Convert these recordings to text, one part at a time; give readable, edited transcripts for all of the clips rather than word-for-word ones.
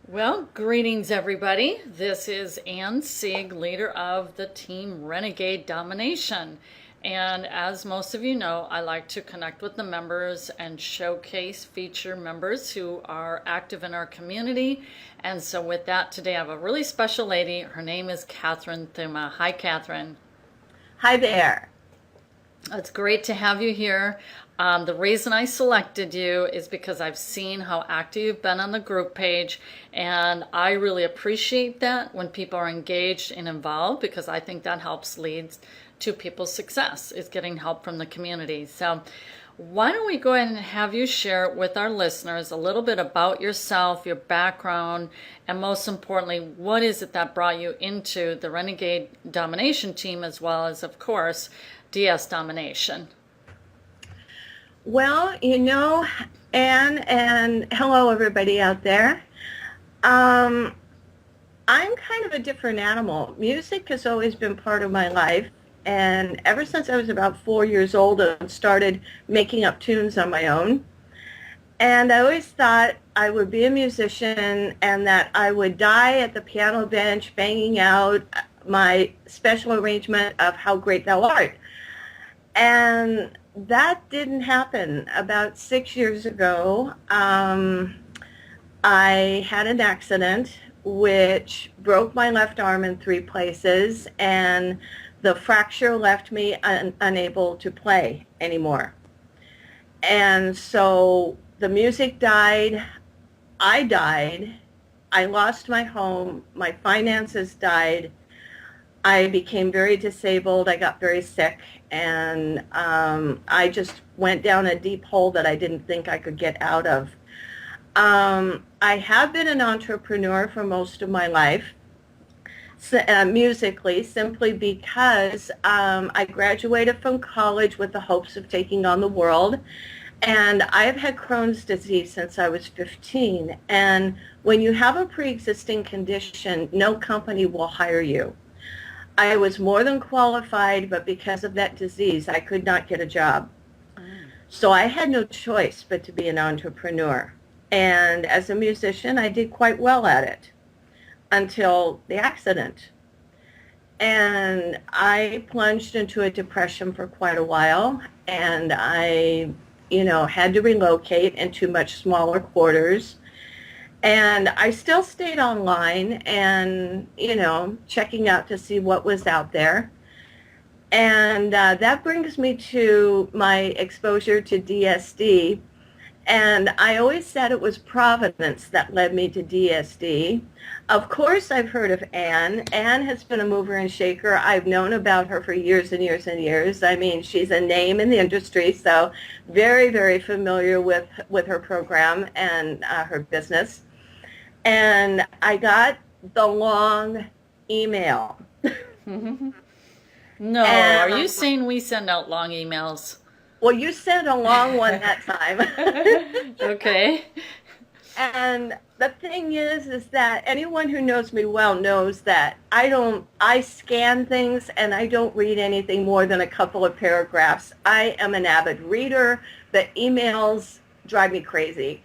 Well, greetings everybody. This is Ann Sieg, leader of the team Renegade Domination. And as most of you know, I like to connect with the members and showcase feature members who are active in our community. And so with that, today I have a really special lady. Her name is Catherine Thuma. Hi, Catherine. Hi there. It's great to have you here. The reason I selected you is because I've seen how active you've been on the group page, and I really appreciate that when people are engaged and involved because I think that helps lead to people's success, is getting help from the community. So why don't we go ahead and have you share with our listeners a little bit about yourself, your background, and most importantly, what is it that brought you into the Renegade Domination team as well as, of course, DS Domination? Well, Anne, and hello everybody out there. Um, I'm kind of a different animal. Music has always been part of my life, and ever since I was about 4 years old, I started making up tunes on my own. And I always thought I would be a musician and that I would die at the piano bench banging out my special arrangement of How Great Thou Art. And that didn't happen. About 6 years ago, I had an accident which broke my left arm in three places, and the fracture left me unable to play anymore. And so the music died, I died, I lost my home, my finances died, I became very disabled, I got very sick, and I just went down a deep hole that I didn't think I could get out of. I have been an entrepreneur for most of my life, musically, simply because I graduated from college with the hopes of taking on the world. And I've had Crohn's disease since I was 15. And when you have a pre-existing condition, no company will hire you. I was more than qualified, but because of that disease, I could not get a job. So I had no choice but to be an entrepreneur. And as a musician, I did quite well at it until the accident. And I plunged into a depression for quite a while, and I, had to relocate into much smaller quarters. And I still stayed online and, checking out to see what was out there. And that brings me to my exposure to DSD. And I always said it was Providence that led me to DSD. Of course, I've heard of Anne. Anne has been a mover and shaker. I've known about her for years and years and years. I mean, she's a name in the industry, so very, very familiar with her program and her business. And I got the long email. No, are And you saying we send out long emails? well, you sent a long one that time. Okay. And the thing is that anyone who knows me well knows that I scan things and I don't read anything more than a couple of paragraphs. I am an avid reader. The emails drive me crazy.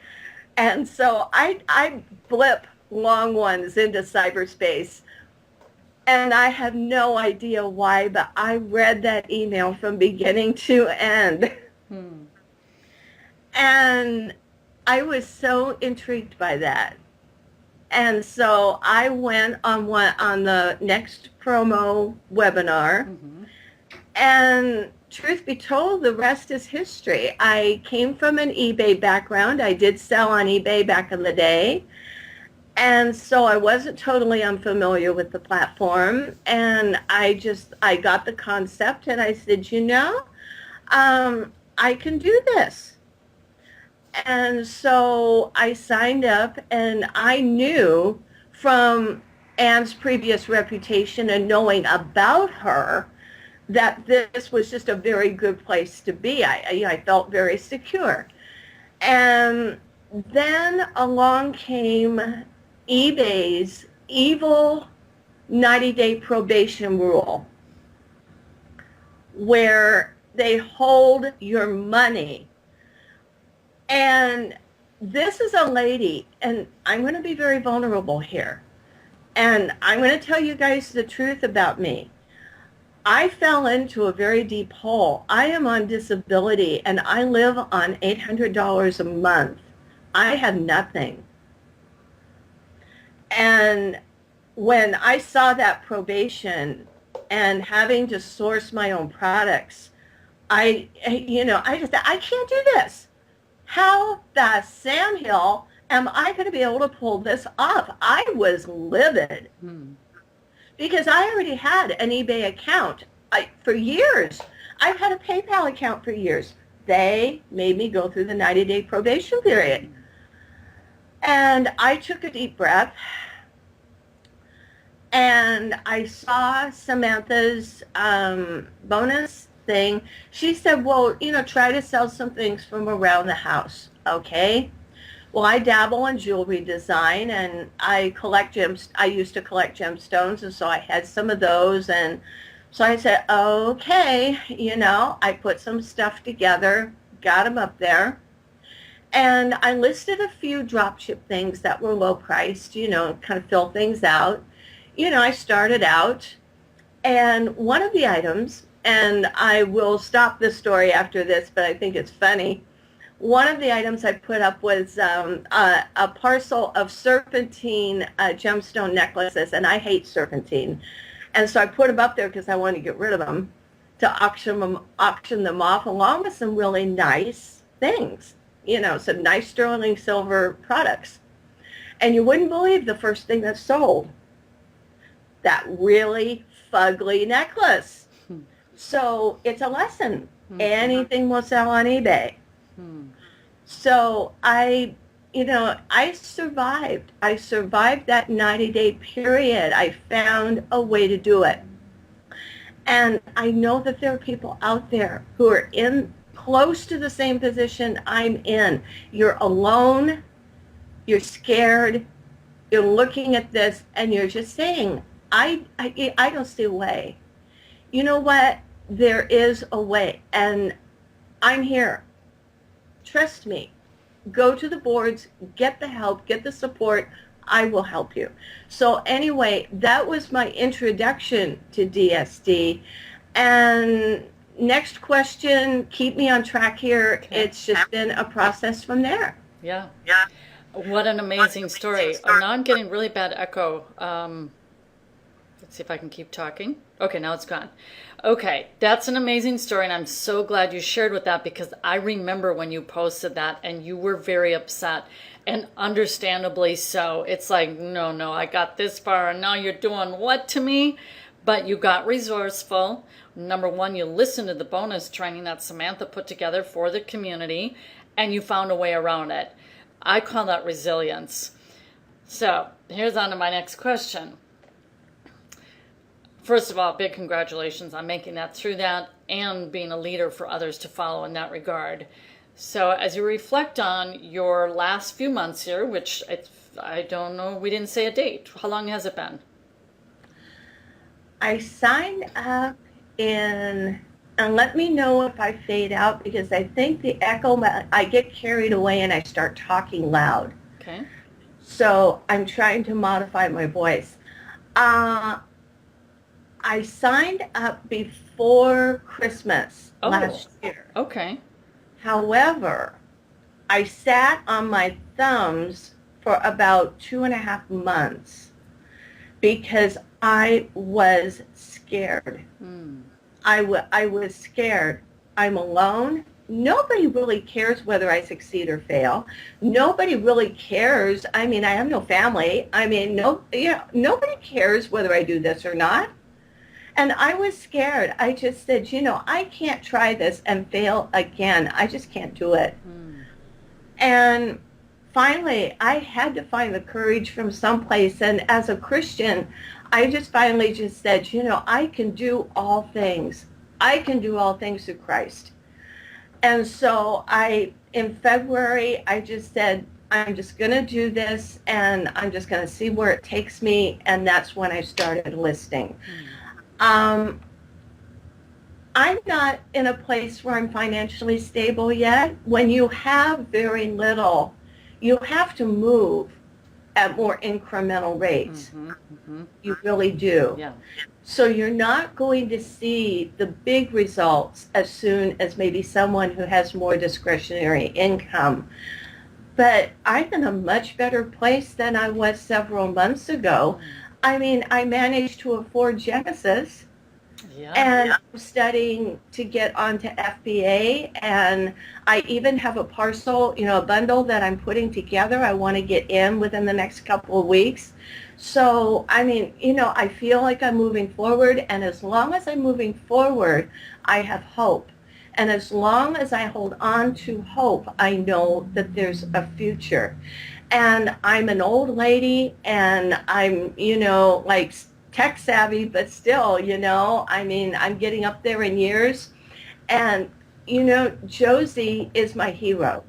And so I blip long ones into cyberspace. And I have no idea why, but I read that email from beginning to end. And I was so intrigued by that. And so I went on the next promo webinar. And truth be told, the rest is history. I came from an eBay background. I did sell on eBay back in the day. And so I wasn't totally unfamiliar with the platform. And I got the concept and I said, I can do this. And so I signed up, and I knew from Anne's previous reputation and knowing about her that this was just a very good place to be. I felt very secure. And then along came eBay's evil 90-day probation rule, where they hold your money. And this is a lady, and I'm going to be very vulnerable here. And I'm going to tell you guys the truth about me. I fell into a very deep hole. I am on disability, and I live on $800 a month. I have nothing. And when I saw that probation and having to source my own products, I just thought, I can't do this. How the Sam Hill am I going to be able to pull this off? I was livid because I already had an eBay account for years. I've had a PayPal account for years. They made me go through the 90-day probation period. And I took a deep breath, and I saw Samantha's bonus thing. She said, well, try to sell some things from around the house. Okay. Well, I dabble in jewelry design, and I collect gems. I used to collect gemstones, and so I had some of those. And so I said, okay, I put some stuff together, got them up there. And I listed a few dropship things that were low priced, kind of fill things out. I started out, and one of the items, and I will stop the story after this, but I think it's funny. One of the items I put up was a parcel of serpentine gemstone necklaces, and I hate serpentine. And so I put them up there because I wanted to get rid of them, to auction them off, along with some really nice things, some nice sterling silver products. And you wouldn't believe the first thing that sold. That really fugly necklace. So it's a lesson. Anything will sell on eBay. So I survived. I survived that 90-day period. I found a way to do it. And I know that there are people out there who are in close to the same position I'm in. You're alone. You're scared. You're looking at this, and you're just saying, I don't see a way. You know what? There is a way, and I'm here. Trust me. Go to the boards, get the help, get the support. I will help you. So anyway, that was my introduction to DSD. And next question, keep me on track here. Okay. It's just been a process from there. Yeah. What an amazing story. Oh, now I'm getting really bad echo. Let's see if I can keep talking. Okay, now it's gone. Okay, that's an amazing story, and I'm so glad you shared with that, because I remember when you posted that and you were very upset, and understandably so. It's like, no, I got this far and now you're doing what to me? But you got resourceful. Number one, you listened to the bonus training that Samantha put together for the community, and you found a way around it. I call that resilience. So here's on to my next question. First of all, big congratulations on making that through that and being a leader for others to follow in that regard. So as you reflect on your last few months here, which I don't know, we didn't say a date. How long has it been? I signed up and let me know if I fade out, because I think the echo, I get carried away and I start talking loud. Okay. So I'm trying to modify my voice. I signed up before Christmas last year. Okay. However, I sat on my thumbs for about 2.5 months because I was scared. I was scared. I'm alone. Nobody really cares whether I succeed or fail. Nobody really cares. I mean, I have no family. I mean, nobody cares whether I do this or not. And I was scared. I just said, I can't try this and fail again. I just can't do it. And finally, I had to find the courage from someplace. And as a Christian, I just finally just said, I can do all things. I can do all things through Christ. And so in February, I just said, I'm just going to do this, and I'm just going to see where it takes me. And that's when I started listing. I'm not in a place where I'm financially stable yet. When you have very little, you have to move at more incremental rates. Mm-hmm. Mm-hmm. You really do. Yeah. So you're not going to see the big results as soon as maybe someone who has more discretionary income. But I'm in a much better place than I was several months ago. I mean, I managed to afford Genesis, Yeah. and I'm studying to get onto FBA, and I even have a parcel, a bundle that I'm putting together. I want to get in within the next couple of weeks. So, I mean, I feel like I'm moving forward, and as long as I'm moving forward, I have hope. And as long as I hold on to hope, I know that there's a future. And I'm an old lady, and I'm, like tech savvy, but still, I mean, I'm getting up there in years. And, Josie is my hero.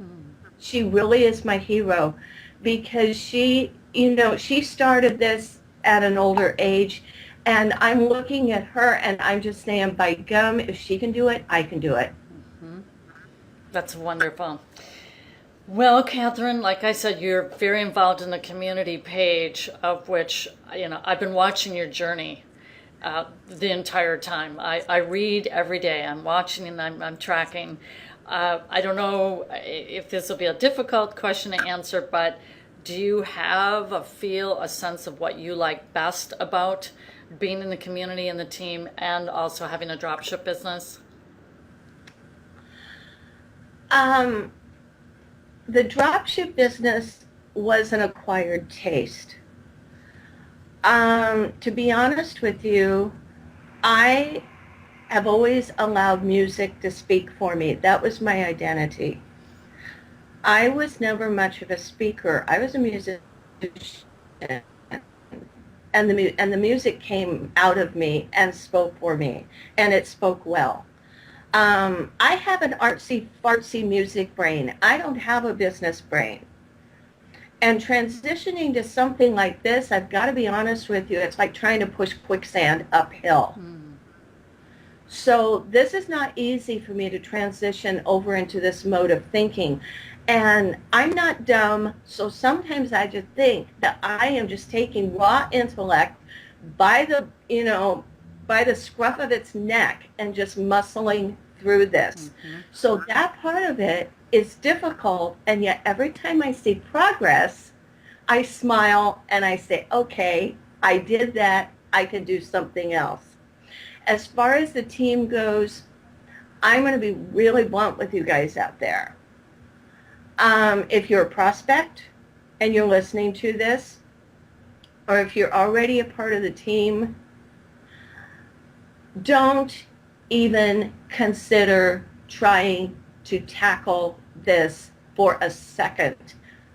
She really is my hero because she started this at an older age. And I'm looking at her and I'm just saying, by gum, if she can do it, I can do it. That's wonderful. Well, Catherine, like I said, you're very involved in the community page, of which, I've been watching your journey the entire time. I read every day. I'm watching and I'm tracking. I don't know if this will be a difficult question to answer, but do you have a sense of what you like best about being in the community and the team and also having a dropship business? Um, the dropship business was an acquired taste. To be honest with you, I have always allowed music to speak for me. That was my identity. I was never much of a speaker. I was a musician, and the music came out of me and spoke for me, and it spoke well. I have an artsy fartsy music brain. I don't have a business brain. And transitioning to something like this, I've got to be honest with you, it's like trying to push quicksand uphill. So this is not easy for me to transition over into this mode of thinking. And I'm not dumb, so sometimes I just think that I am just taking raw intellect by the scruff of its neck and just muscling through this. So that part of it is difficult, and yet every time I see progress, I smile and I say, okay, I did that, I can do something else. As far as the team goes, I'm going to be really blunt with you guys out there. If you're a prospect and you're listening to this, or if you're already a part of the team, don't even consider trying to tackle this for a second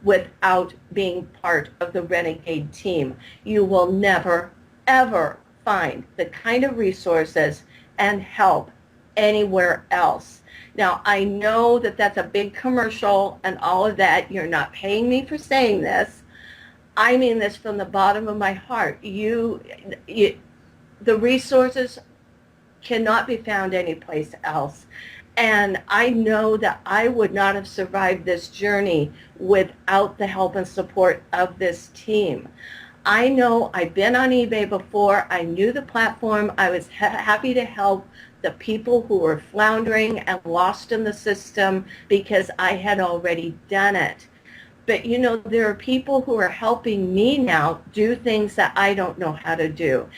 without being part of the Renegade team. You will never, ever find the kind of resources and help anywhere else. Now, I know that that's a big commercial and all of that. You're not paying me for saying this. I mean this from the bottom of my heart. The resources cannot be found anyplace else. And I know that I would not have survived this journey without the help and support of this team. I know I've been on eBay before. I knew the platform. I was happy to help the people who were floundering and lost in the system because I had already done it. But there are people who are helping me now do things that I don't know how to do.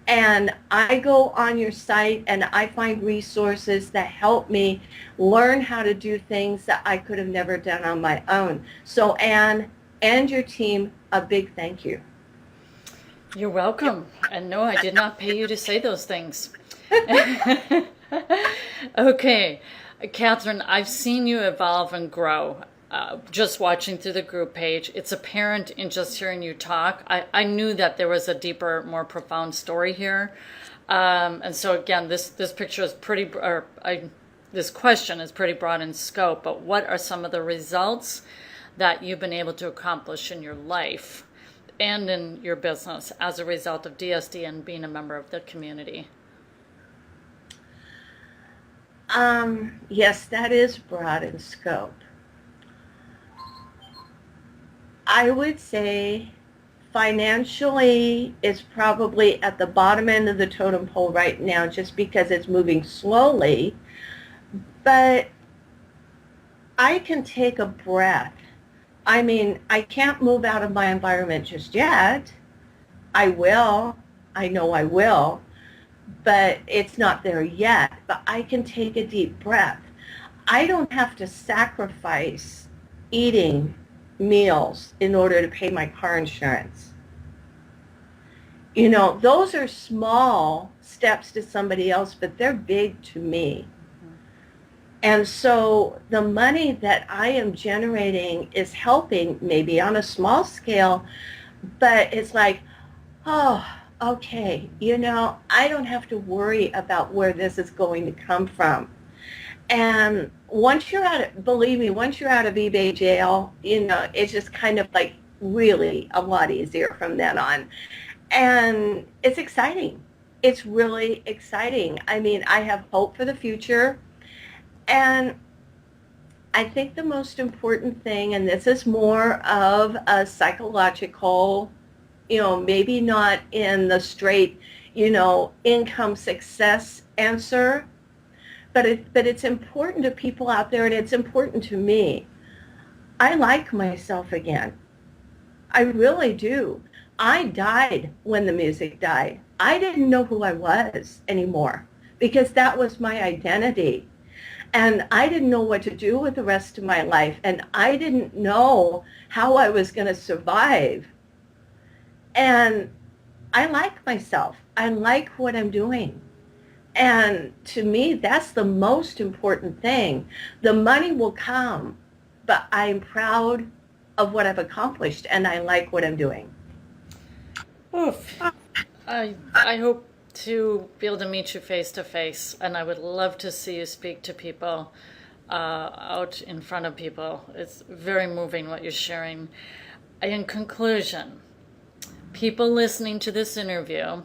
And I go on your site and I find resources that help me learn how to do things that I could have never done on my own. So Anne and your team, a big thank you. You're welcome. And no, I did not pay you to say those things. Okay, Catherine, I've seen you evolve and grow. Just watching through the group page, it's apparent in just hearing you talk. I knew that there was a deeper, more profound story here. And so again, this picture is this question is pretty broad in scope, but what are some of the results that you've been able to accomplish in your life and in your business as a result of DSD and being a member of the community? Yes, that is broad in scope. I would say financially is probably at the bottom end of the totem pole right now just because it's moving slowly. But I can take a breath. I mean, I can't move out of my environment just yet. I will. I know I will. But it's not there yet. But I can take a deep breath. I don't have to sacrifice eating meals in order to pay my car insurance. You know, those are small steps to somebody else, but they're big to me. And so the money that I am generating is helping maybe on a small scale, but it's like, oh, okay, you know, I don't have to worry about where this is going to come from. And once you're out of, believe me, once you're out of eBay jail, you know, it's just kind of like really a lot easier from then on. And it's exciting. It's really exciting. I mean, I have hope for the future. And I think the most important thing, and this is more of a psychological, you know, maybe not in the straight, you know, income success answer, but it's important to people out there, and it's important to me. I like myself again. I really do. I died when the music died. I didn't know who I was anymore because that was my identity. And I didn't know what to do with the rest of my life. And I didn't know how I was going to survive. And I like myself. I like what I'm doing. And to me, that's the most important thing. The money will come, but I'm proud of what I've accomplished and I like what I'm doing. Oof. I hope to be able to meet you face to face, and I would love to see you speak to people out in front of people. It's very moving what you're sharing. In conclusion, people listening to this interview,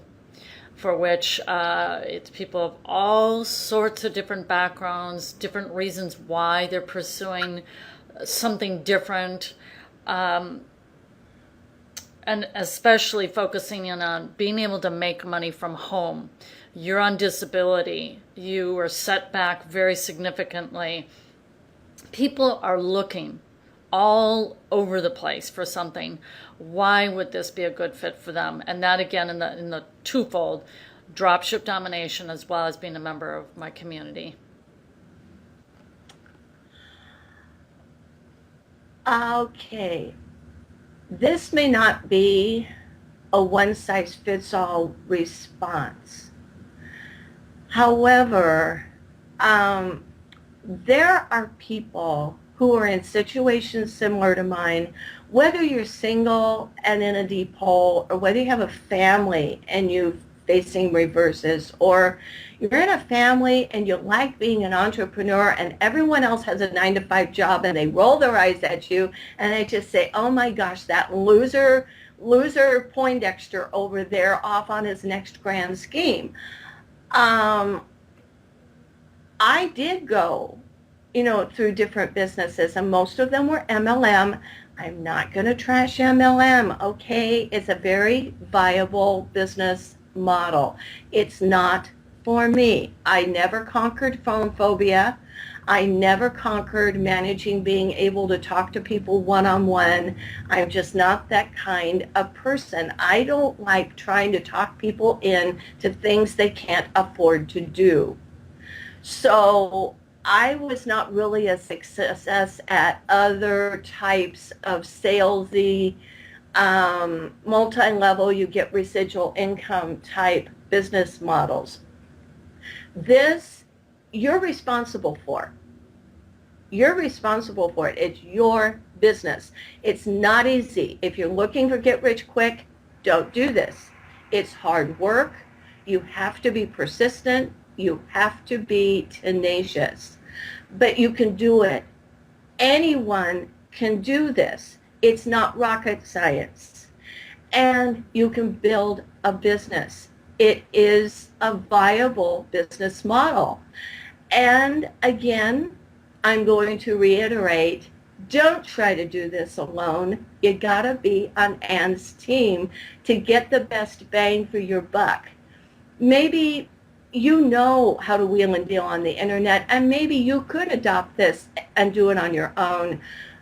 for which it's people of all sorts of different backgrounds, different reasons why they're pursuing something different. And especially focusing in on being able to make money from home. You're on disability. You were set back very significantly. People are looking all over the place for something. Why would this be a good fit for them? And that again in the twofold, dropship domination as well as being a member of my community. Okay. This may not be a one-size-fits-all response. However, there are people who are in situations similar to mine, whether you're single and in a deep hole, or whether you have a family and you're facing reverses, or you're in a family and you like being an entrepreneur and everyone else has a 9-to-5 job and they roll their eyes at you and they just say, oh my gosh, that loser Poindexter over there off on his next grand scheme. I did go, you know, through different businesses, and most of them were MLM. I'm not going to trash MLM, okay? It's a very viable business model. It's not for me. I never conquered phone phobia. I never conquered managing being able to talk to people one-on-one. I'm just not that kind of person. I don't like trying to talk people in to things they can't afford to do. So I was not really a success at other types of salesy, multi-level, you get residual income type business models. This, you're responsible for. You're responsible for it. It's your business. It's not easy. If you're looking for get rich quick, don't do this. It's hard work. You have to be persistent. You have to be tenacious. But you can do it. Anyone can do this. It's not rocket science. And you can build a business. It is a viable business model. And again, I'm going to reiterate, Don't try to do this alone. You gotta be on Ann's team to get the best bang for your buck. Maybe you know how to wheel and deal on the internet, and maybe you could adopt this and do it on your own.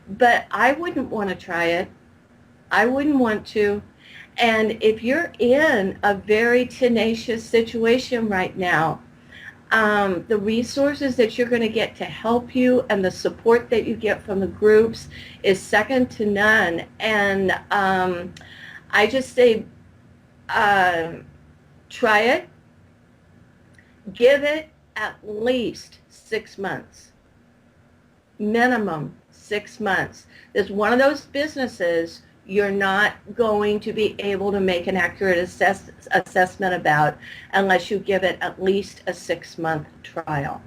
But I wouldn't want to try it. I wouldn't want to. And if you're in a very tenacious situation right now, the resources that you're going to get to help you and the support that you get from the groups is second to none. And I just say, try it. Give it at least 6 months. Minimum 6 months. There's one of those businesses you're not going to be able to make an accurate assessment about unless you give it at least a 6-month trial.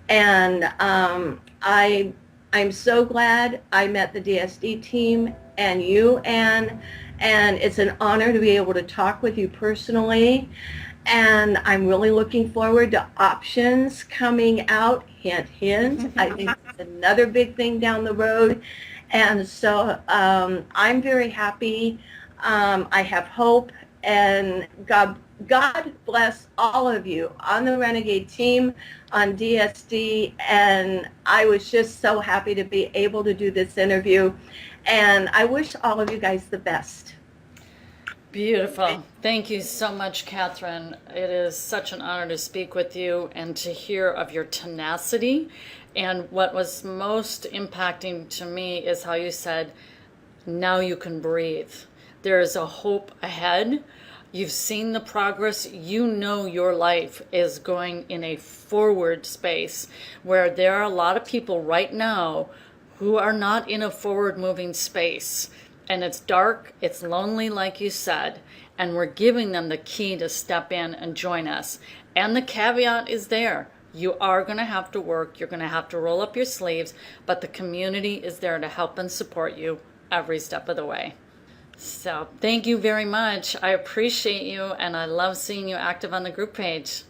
And I'm so glad I met the DSD team and you, Anne, and it's an honor to be able to talk with you personally. And I'm really looking forward to options coming out, hint, hint. I think it's another big thing down the road. And so I'm very happy. I have hope, and God bless all of you on the Renegade team, on DSD, and I was just so happy to be able to do this interview, and I wish all of you guys the best. Beautiful. Thank you so much, Catherine. It is such an honor to speak with you and to hear of your tenacity. And what was most impacting to me is how you said, now you can breathe. There is a hope ahead. You've seen the progress. You know your life is going in a forward space where there are a lot of people right now who are not in a forward moving space. And it's dark, it's lonely, like you said, and we're giving them the key to step in and join us. And the caveat is there. You are going to have to work, you're going to have to roll up your sleeves, but the community is there to help and support you every step of the way. So thank you very much. I appreciate you, and I love seeing you active on the group page.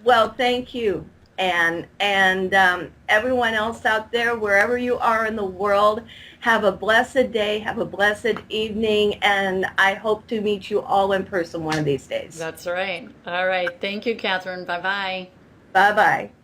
Well, thank you, Anne, and everyone else out there, wherever you are in the world, have a blessed day, have a blessed evening, and I hope to meet you all in person one of these days. That's right. All right. Thank you, Catherine. Bye-bye. Bye-bye.